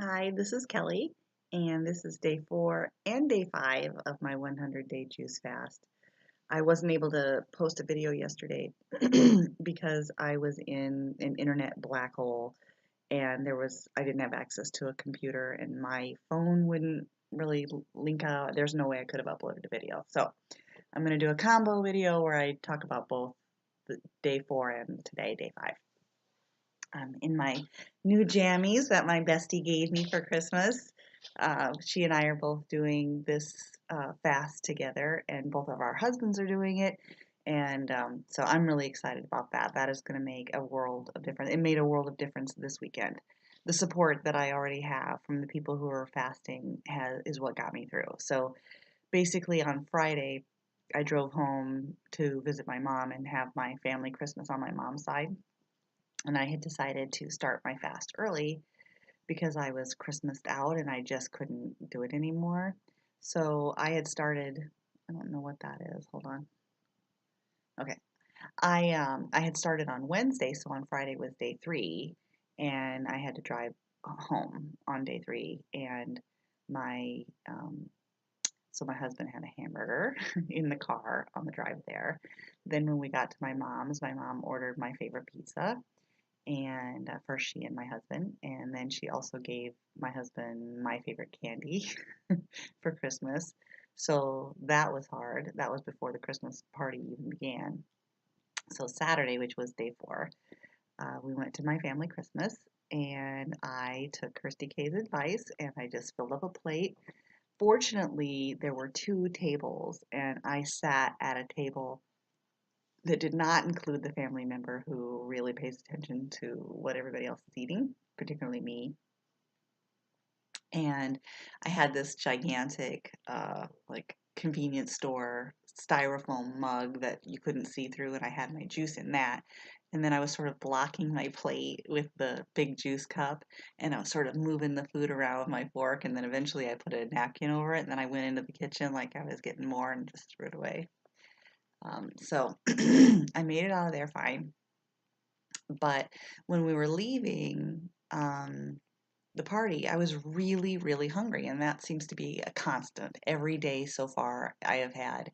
Hi, this is Kelly, and this is day 4 and day 5 of my 100-day juice fast. I wasn't able to post a video yesterday because I was in an internet black hole and I didn't have access to a computer and my phone wouldn't really link out. There's no way I could have uploaded a video. So I'm going to do a combo video where I talk about both the day 4 and today, day 5. In my new jammies that my bestie gave me for Christmas. She and I are both doing this fast together, and both of our husbands are doing it. And so I'm really excited about that. That is going to make a world of difference. It made a world of difference this weekend. The support that I already have from the people who are fasting is what got me through. So basically, on Friday, I drove home to visit my mom and have my family Christmas on my mom's side. And I had decided to start my fast early because I was Christmased out and I just couldn't do it anymore. So I had started, I don't know what that is. Hold on. Okay. I had started on Wednesday, so on Friday was day 3, and I had to drive home on day 3, and my so my husband had a hamburger in the car on the drive there. Then when we got to my mom's, my mom ordered my favorite pizza, and first she and my husband, and then she also gave my husband my favorite candy for Christmas. So that was hard. That was before the Christmas party even began. So Saturday, which was day 4, we went to my family Christmas, and I took Kirsty K's advice and I just filled up a plate. Fortunately, there were 2 tables, and I sat at a table that did not include the family member who really pays attention to what everybody else is eating, particularly me. And I had this gigantic, like convenience store styrofoam mug that you couldn't see through, and I had my juice in that. And then I was sort of blocking my plate with the big juice cup, and I was sort of moving the food around with my fork. And then eventually I put a napkin over it, and then I went into the kitchen like I was getting more and just threw it away. So I made it out of there fine. But when we were leaving the party, I was really, really hungry. And that seems to be a constant. Every day so far, I have had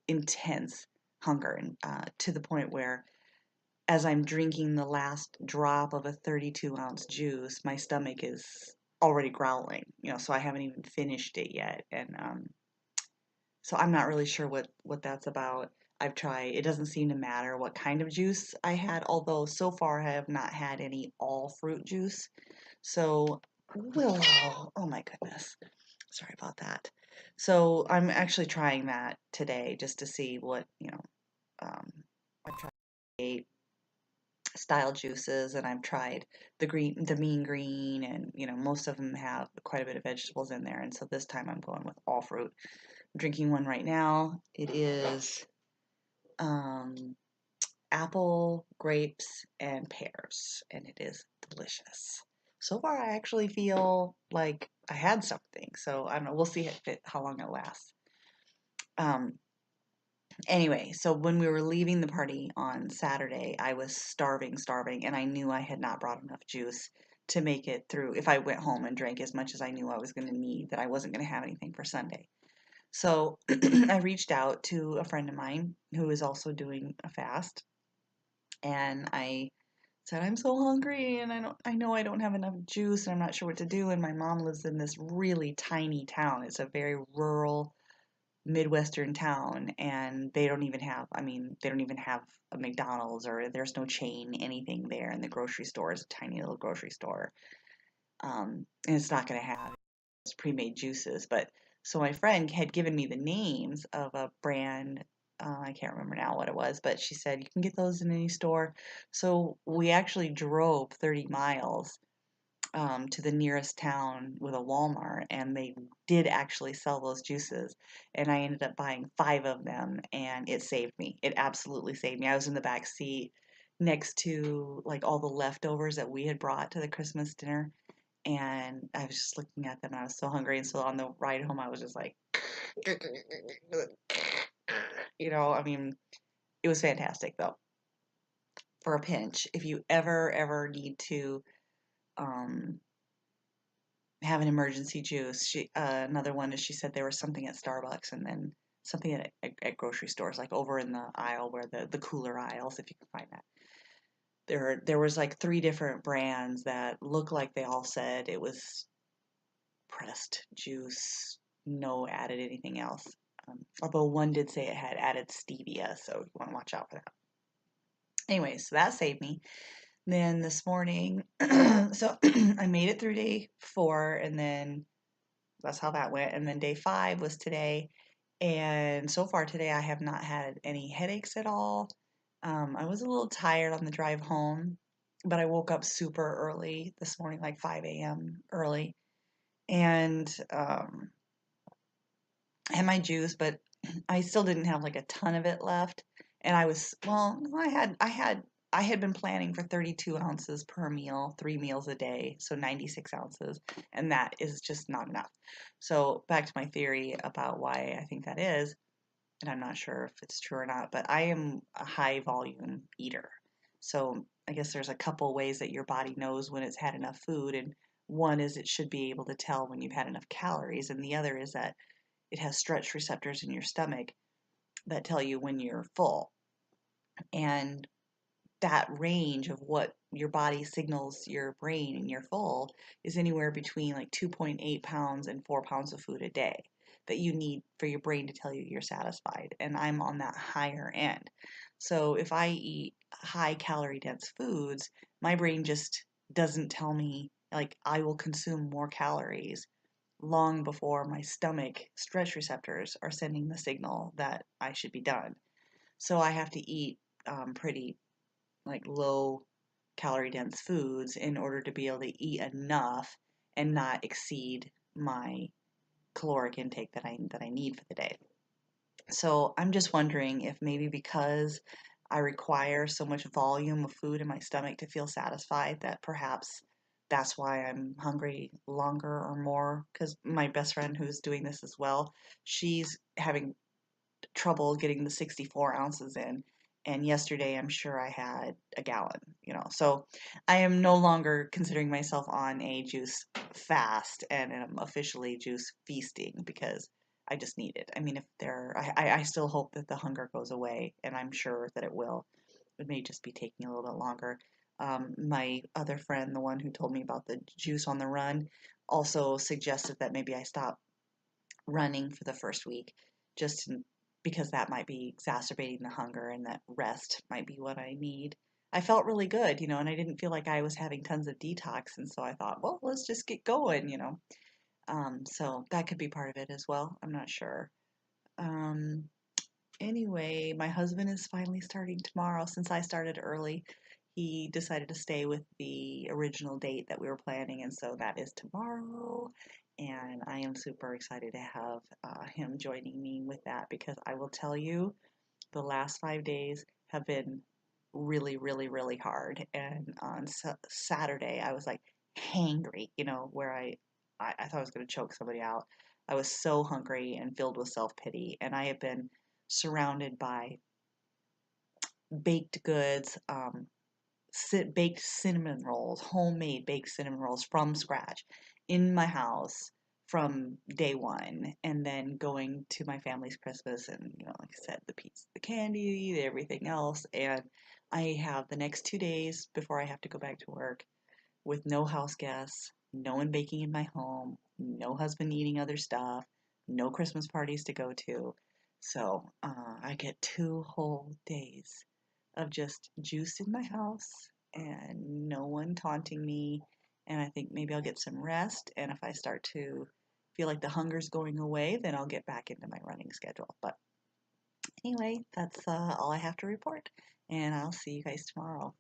intense hunger, and to the point where as I'm drinking the last drop of a 32-ounce juice, my stomach is already growling, so I haven't even finished it yet. And so I'm not really sure what that's about. I've tried. It doesn't seem to matter what kind of juice I had, although so far I have not had any all fruit juice. So, Willow, oh my goodness. Sorry about that. So I'm actually trying that today just to see I've tried 8 style juices, and I've tried the mean green, and most of them have quite a bit of vegetables in there. And so this time I'm going with all fruit. I'm drinking one right now. It is um, apple, grapes, and pears, and it is delicious. So far, I actually feel like I had something. So I don't know. We'll see how long it lasts. Um, anyway, so when we were leaving the party on Saturday, I was starving, starving, and I knew I had not brought enough juice to make it through. If I went home and drank as much as I knew I was going to need, that I wasn't going to have anything for Sunday. So I reached out to a friend of mine who is also doing a fast, and I said, I'm so hungry and I know I don't have enough juice and I'm not sure what to do. And my mom lives in this really tiny town. It's a very rural Midwestern town, and they don't even have a McDonald's, or there's no chain anything there, and the grocery store is a tiny little grocery store. And it's not going to have pre-made juices. But so my friend had given me the names of a brand. I can't remember now what it was, but she said you can get those in any store. So we actually drove 30 miles to the nearest town with a Walmart, and they did actually sell those juices. And I ended up buying 5 of them, and it saved me. It absolutely saved me. I was in the back seat next to like all the leftovers that we had brought to the Christmas dinner, and I was just looking at them and I was so hungry. And so on the ride home, I was just like, I mean, it was fantastic though. For a pinch, if you ever need to um, have an emergency juice. Another one is she said there was something at Starbucks and then something at grocery stores, like over in the aisle where the cooler aisles, if you can find that. There was like 3 different brands that looked like they all said it was pressed juice, no added anything else. Although one did say it had added stevia, so you want to watch out for that. Anyway, so that saved me. Then this morning, so I made it through day 4, and then that's how that went. And then day 5 was today, and so far today I have not had any headaches at all. I was a little tired on the drive home, but I woke up super early this morning, like 5 a.m. early, and had my juice, but I still didn't have like a ton of it left. And I had been planning for 32 ounces per meal, 3 meals a day, so 96 ounces, and that is just not enough. So back to my theory about why I think that is, and I'm not sure if it's true or not, but I am a high volume eater. So I guess there's a couple ways that your body knows when it's had enough food, and one is it should be able to tell when you've had enough calories, and the other is that it has stretch receptors in your stomach that tell you when you're full. And that range of what your body signals your brain and you're full is anywhere between like 2.8 pounds and 4 pounds of food a day that you need for your brain to tell you you're satisfied. And I'm on that higher end. So if I eat high calorie dense foods, my brain just doesn't tell me, like, I will consume more calories long before my stomach stretch receptors are sending the signal that I should be done. So I have to eat pretty like low calorie dense foods in order to be able to eat enough and not exceed my caloric intake that I need for the day. So I'm just wondering if maybe because I require so much volume of food in my stomach to feel satisfied that perhaps that's why I'm hungry longer or more. Because my best friend who's doing this as well, she's having trouble getting the 64 ounces in. And yesterday, I'm sure I had a gallon, So I am no longer considering myself on a juice fast and am officially juice feasting because I just need it. I mean, I still hope that the hunger goes away, and I'm sure that it will. It may just be taking a little bit longer. My other friend, the one who told me about the juice on the run, also suggested that maybe I stop running for the first week just because that might be exacerbating the hunger and that rest might be what I need. I felt really good, and I didn't feel like I was having tons of detox. And so I thought, well, let's just get going. So that could be part of it as well. I'm not sure. Um, anyway, my husband is finally starting tomorrow since I started early. He decided to stay with the original date that we were planning, and so that is tomorrow. And I am super excited to have him joining me with that because I will tell you, the last 5 days have been really, really, really hard. And on Saturday, I was like hangry, where I thought I was going to choke somebody out. I was so hungry and filled with self pity. And I have been surrounded by baked goods, baked cinnamon rolls, homemade baked cinnamon rolls from scratch in my house from day 1, and then going to my family's Christmas and, like I said, the pizza, the candy, everything else. And I have the next 2 days before I have to go back to work with no house guests, no one baking in my home, no husband eating other stuff, no Christmas parties to go to. So I get 2 whole days of just juice in my house and no one taunting me. And I think maybe I'll get some rest. And if I start to feel like the hunger's going away, then I'll get back into my running schedule. But anyway, that's all I have to report. And I'll see you guys tomorrow.